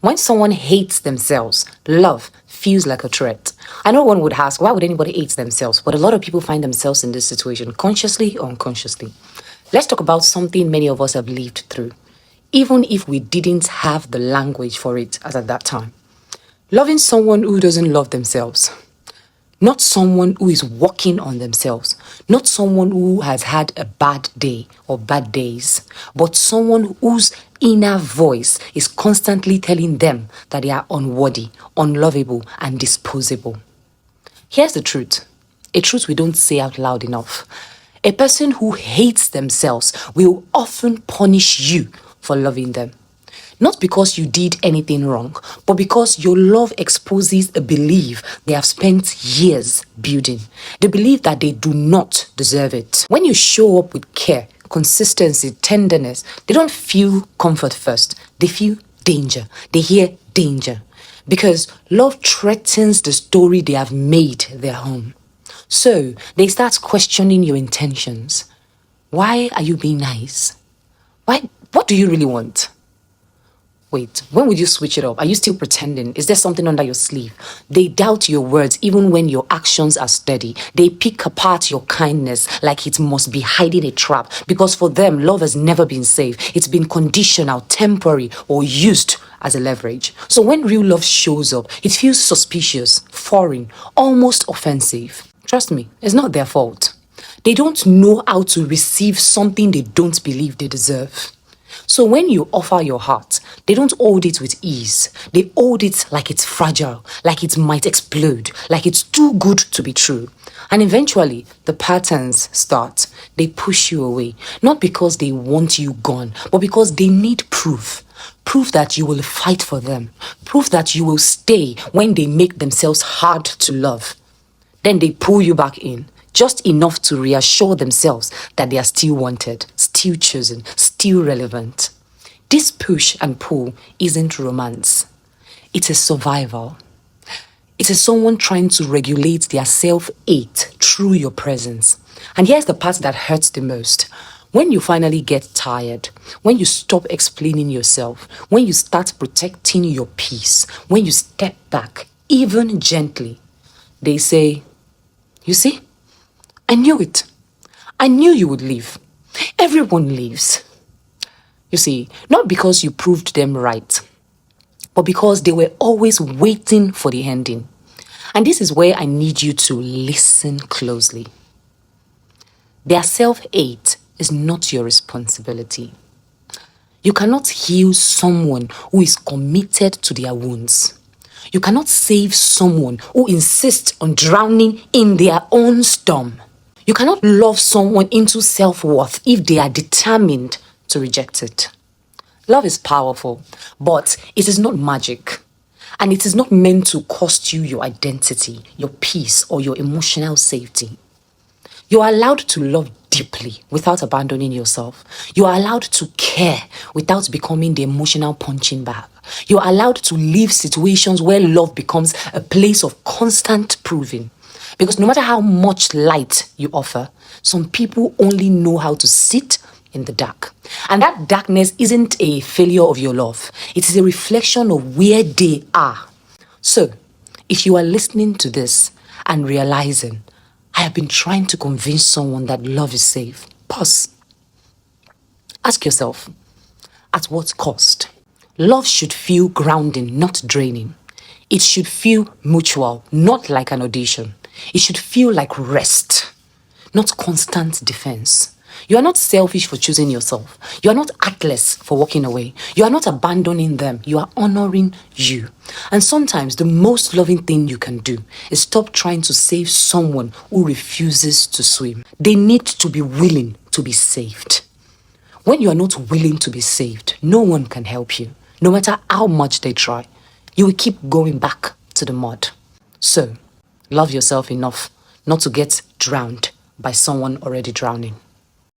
When someone hates themselves, love feels like a threat. I know one would ask, why would anybody hate themselves? But a lot of people find themselves in this situation, consciously or unconsciously. Let's talk about something many of us have lived through, even if we didn't have the language for it as at that time. Loving someone who doesn't love themselves. Not someone who is working on themselves, not someone who has had a bad day or bad days, but someone whose inner voice is constantly telling them that they are unworthy, unlovable, and disposable. Here's the truth, a truth we don't say out loud enough. A person who hates themselves will often punish you for loving them. Not because you did anything wrong, but because your love exposes a belief they have spent years building. The belief that they do not deserve it. When you show up with care, consistency, tenderness, they don't feel comfort first. They feel danger. They hear danger. Because love threatens the story they have made their home. So they start questioning your intentions. Why are you being nice? What do you really want? Wait, when would you switch it up? Are you still pretending? Is there something under your sleeve? They doubt your words even when your actions are steady. They pick apart your kindness like it must be hiding a trap. Because for them, love has never been safe. It's been conditional, temporary, or used as a leverage. So when real love shows up, it feels suspicious, foreign, almost offensive. Trust me, it's not their fault. They don't know how to receive something they don't believe they deserve. So when you offer your heart, they don't hold it with ease. They hold it like it's fragile, like it might explode, like it's too good to be true. And eventually, the patterns start. They push you away, not because they want you gone, but because they need proof. Proof that you will fight for them. Proof that you will stay when they make themselves hard to love. Then they pull you back in. Just enough to reassure themselves that they are still wanted, still chosen, still relevant. This push and pull isn't romance. It's a survival. It is someone trying to regulate their self-hate through your presence. And here's the part that hurts the most. When you finally get tired, when you stop explaining yourself, when you start protecting your peace, when you step back, even gently, they say, you see? I knew it. I knew you would leave. Everyone leaves. You see, not because you proved them right, but because they were always waiting for the ending. And this is where I need you to listen closely. Their self-hate is not your responsibility. You cannot heal someone who is committed to their wounds. You cannot save someone who insists on drowning in their own storm. You cannot love someone into self-worth if they are determined to reject it. Love is powerful, but it is not magic. And it is not meant to cost you your identity, your peace, or your emotional safety. You are allowed to love deeply without abandoning yourself. You are allowed to care without becoming the emotional punching bag. You are allowed to leave situations where love becomes a place of constant proving. Because no matter how much light you offer, some people only know how to sit in the dark. And that darkness isn't a failure of your love. It is a reflection of where they are. So, if you are listening to this and realizing, I have been trying to convince someone that love is safe, pause. Ask yourself, at what cost? Love should feel grounding, not draining. It should feel mutual, not like an audition. It should feel like rest, not constant defense. You are not selfish for choosing yourself. You are not heartless for walking away. You are not abandoning them. You are honoring you. And sometimes the most loving thing you can do is stop trying to save someone who refuses to swim. They need to be willing to be saved. When you are not willing to be saved, no one can help you. No matter how much they try, you will keep going back to the mud. So, love yourself enough not to get drowned by someone already drowning.